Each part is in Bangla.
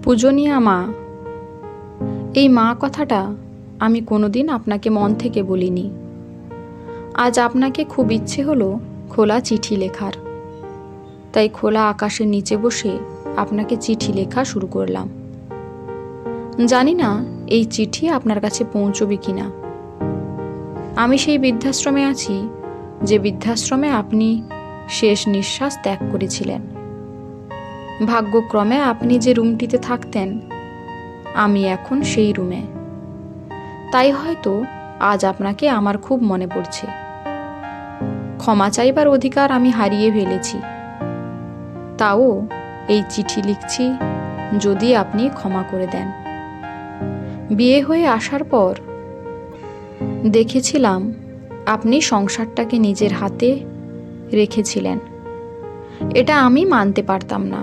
পূজনীয়া মা, এই মা কথাটা আমি কোনোদিন আপনাকে মন থেকে বলিনি। আজ আপনাকে খুব ইচ্ছে হলো খোলা চিঠি লেখার, তাই খোলা আকাশের নিচে বসে আপনাকে চিঠি লেখা শুরু করলাম। জানি না এই চিঠি আপনার কাছে পৌঁছবে কিনা। আমি সেই বৃদ্ধাশ্রমে আছি যে বৃদ্ধাশ্রমে আপনি শেষ নিঃশ্বাস ত্যাগ করেছিলেন। ভাগ্যক্রমে আপনি যে রুমটিতে থাকতেন, আমি এখন সেই রুমে। তাই হয়তো আজ আপনাকে আমার খুব মনে পড়ছে। ক্ষমা চাইবার অধিকার আমি হারিয়ে ফেলেছি, তাও এই চিঠি লিখছি যদি আপনি ক্ষমা করে দেন। বিয়ে হয়ে আসার পর দেখেছিলাম আপনি সংসারটাকে নিজের হাতে রেখেছিলেন। এটা আমি মানতে পারতাম না।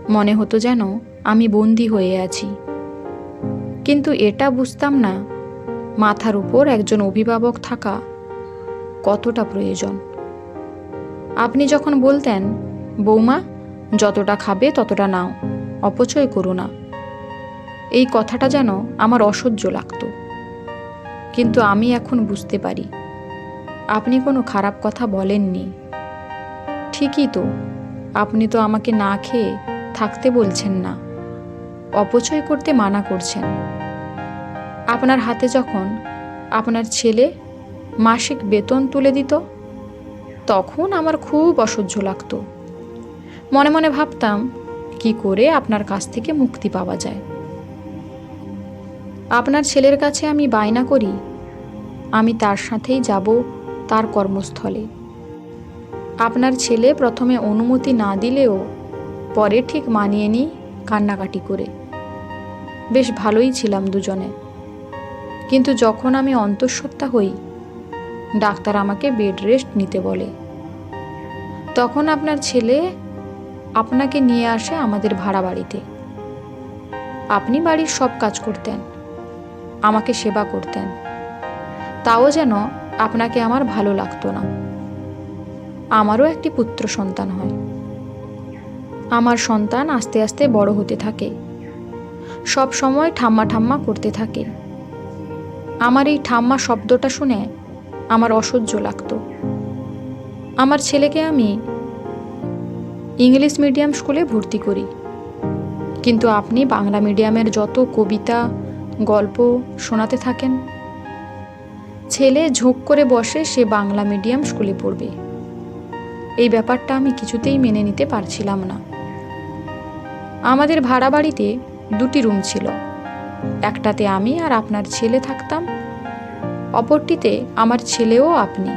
মনে হতো যেন আমি বন্দী হয়ে আছি। কিন্তু এটা বুঝতাম না মাথার উপর একজন অভিভাবক থাকা কতটা প্রয়োজন। আপনি যখন বলতেন, বৌমা যতটা খাবে ততটা নাও, অপচয় করো না, এই কথাটা যেন আমার অসহ্য লাগতো। কিন্তু আমি এখন বুঝতে পারি আপনি কোনো খারাপ কথা বলেননি। ঠিকই তো, আপনি তো আমাকে না খেয়ে থাকতে বলছেন না, অপচয় করতে মানা করছেন। আপনার হাতে যখন আপনার ছেলে মাসিক বেতন তুলে দিত, তখন আমার খুব অসহ্য লাগতো। মনে মনে ভাবতাম কি করে আপনার কাছ থেকে মুক্তি পাওয়া যায়। আপনার ছেলের কাছে আমি বায়না করি আমি তার সাথেই যাব তার কর্মস্থলে। আপনার ছেলে প্রথমে অনুমতি না দিলেও পরে ঠিক মানিয়ে নিই কান্নাকাটি করে। বেশ ভালোই ছিলাম দুজনে। কিন্তু যখন আমি অন্তঃসত্ত্বা হই, ডাক্তার আমাকে বেড রেস্ট নিতে বলে, তখন আপনার ছেলে আপনাকে নিয়ে আসে আমাদের ভাড়া বাড়িতে। আপনি বাড়ির সব কাজ করতেন, আমাকে সেবা করতেন, তাও যেন আপনাকে আমার ভালো লাগতো না। আমারও একটি পুত্র সন্তান হয়। আমার সন্তান আস্তে আস্তে বড় হতে থাকে, সব সময় ঠাম্মা ঠাম্মা করতে থাকে। আমার এই ঠাম্মা শব্দটা শুনে আমার অসহ্য লাগতো। আমার ছেলেকে আমি ইংলিশ মিডিয়াম স্কুলে ভর্তি করি, কিন্তু আপনি বাংলা মিডিয়ামের যত কবিতা গল্প শোনাতে থাকেন। ছেলে ঝোঁক করে বসে সে বাংলা মিডিয়াম স্কুলে পড়বে। এই ব্যাপারটা আমি কিছুতেই মেনে নিতে পারছিলাম না। আমাদের ভাড়া বাড়িতে দুটি রুম ছিল, একটাতে আমি আর আপনার ছেলে থাকতাম, অপরটিতে আমার ছেলেও আপনি।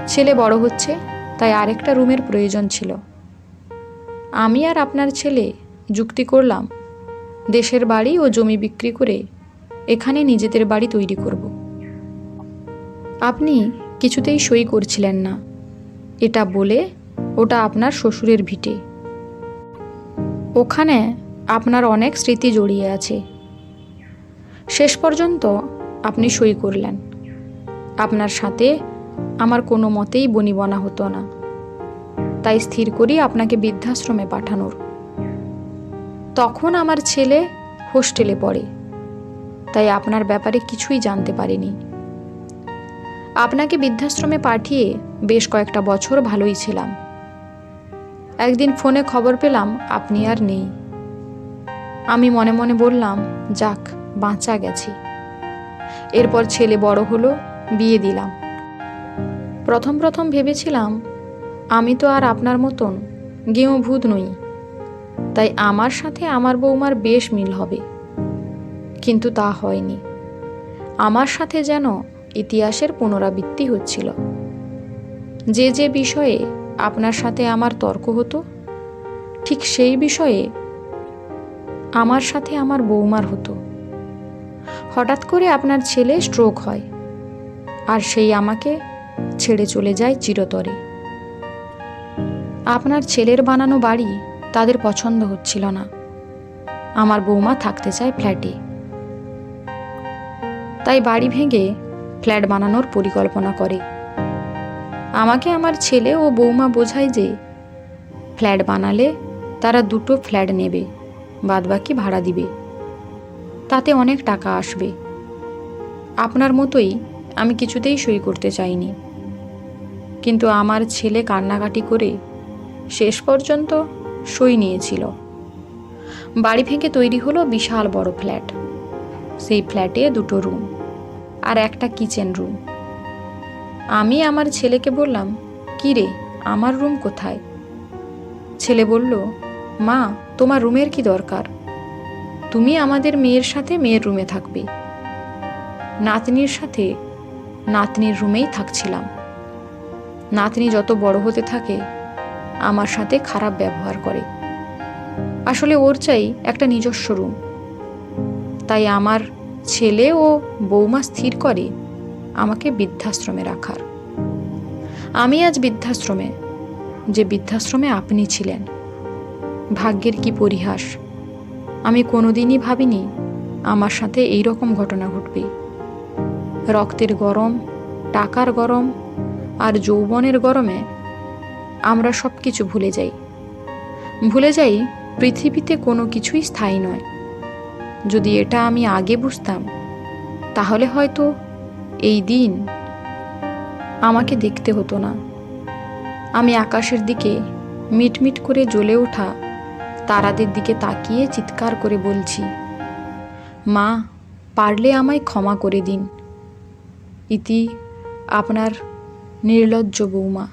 ছেলে বড় হচ্ছে, তাই আরেকটা রুমের প্রয়োজন ছিল। আমি আর আপনার ছেলে যুক্তি করলাম দেশের বাড়ি ও জমি বিক্রি করে এখানে নিজেদের বাড়ি তৈরি করব। আপনি কিছুতেই সই করছিলেন না। এটা বলে ওটা আপনার শ্বশুরের ভিটে, ওখানে আপনার অনেক স্মৃতি জড়িয়ে আছে। শেষ পর্যন্ত আপনি সই করলেন। আপনার সাথে আমার কোনো মতেই বনিবনা হতো না, তাই স্থির করি আপনাকে বৃদ্ধাশ্রমে পাঠানোর। তখন আমার ছেলে হোস্টেলে পড়ে, তাই আপনার ব্যাপারে কিছুই জানতে পারিনি। আপনাকে বৃদ্ধাশ্রমে পাঠিয়ে বেশ কয়েকটা বছর ভালোই ছিলাম। একদিন ফোনে খবর পেলাম আপনি আর নেই। আমি মনে মনে বললাম, যাক, বাঁচা গেছি। এরপর ছেলে বড় হলো, বিয়ে দিলাম। প্রথম প্রথম ভেবেছিলাম আমি তো আর আপনার মতন গেঁয়ো ভূত নই, তাই আমার সাথে আমার বৌমার বেশ মিল হবে। কিন্তু তা হয়নি। আমার সাথে যেন ইতিহাসের পুনরাবৃত্তি হচ্ছিল। যে যে বিষয়ে আপনার সাথে আমার তর্ক হতো, ঠিক সেই বিষয়ে আমার সাথে আমার বৌমার হতো। হঠাৎ করে আপনার ছেলে স্ট্রোক হয়, আর সেই আমাকে ছেড়ে চলে যায় চিরতরে। আপনার ছেলের বানানো বাড়ি তাদের পছন্দ হচ্ছিল না। আমার বৌমা থাকতে চায় ফ্ল্যাটে, তাই বাড়ি ভেঙে ফ্ল্যাট বানানোর পরিকল্পনা করে। আমাকে আমার ছেলে ও বৌমা বোঝায় যে ফ্ল্যাট বানালে তারা দুটো ফ্ল্যাট নেবে, বাদবাকি ভাড়া দিবে। তাতে অনেক টাকা আসবে। আপনার মতোই আমি কিছুতেই সই করতে চাইনি, কিন্তু আমার ছেলে কান্নাকাটি করে শেষ পর্যন্ত সই নিয়েছিল। বাড়ি ভেঙে তৈরি হলো বিশাল বড় ফ্ল্যাট। সেই ফ্ল্যাটে 2টো রুম আর একটা কিচেন রুম। আমি আমার ছেলেকে বললাম, "কি রে, আমার রুম কোথায়?" ছেলে বলল, "মা, তোমার রুমের কি দরকার? তুমি আমাদের মেয়ের সাথে মেয়ের রুমে থাকবে।" নাতনির সাথে নাতনির রুমেই থাকছিলাম। নাতনি যত বড় হতে থাকে আমার সাথে খারাপ ব্যবহার করে। আসলে ওর চাই একটা নিজস্ব রুম। তাই আমার ছেলে ও বৌমা স্থির করে আমাকে বৃদ্ধাশ্রমে রাখার। আমি আজ বৃদ্ধাশ্রমে, যে বৃদ্ধাশ্রমে আপনি ছিলেন। ভাগ্যের কি পরিহাস! আমি কোনোদিনই ভাবিনি আমার সাথে এই রকম ঘটনা ঘটবে। রক্তের গরম, টাকার গরম আর যৌবনের গরমে আমরা সব কিছু ভুলে যাই। ভুলে যাই পৃথিবীতে কোনো কিছুই স্থায়ী নয়। যদি এটা আমি আগে বুঝতাম, তাহলে হয়তো এই দিন আমাকে দেখতে হতো না। আমি আকাশের দিকে মিটমিট করে জ্বলে ওঠা তারাদের দিকে তাকিয়ে চিৎকার করে বলছি, "মা, পারলে আমায় ক্ষমা করে দিন।" ইতি আপনার নির্লজ্জ বৌমা।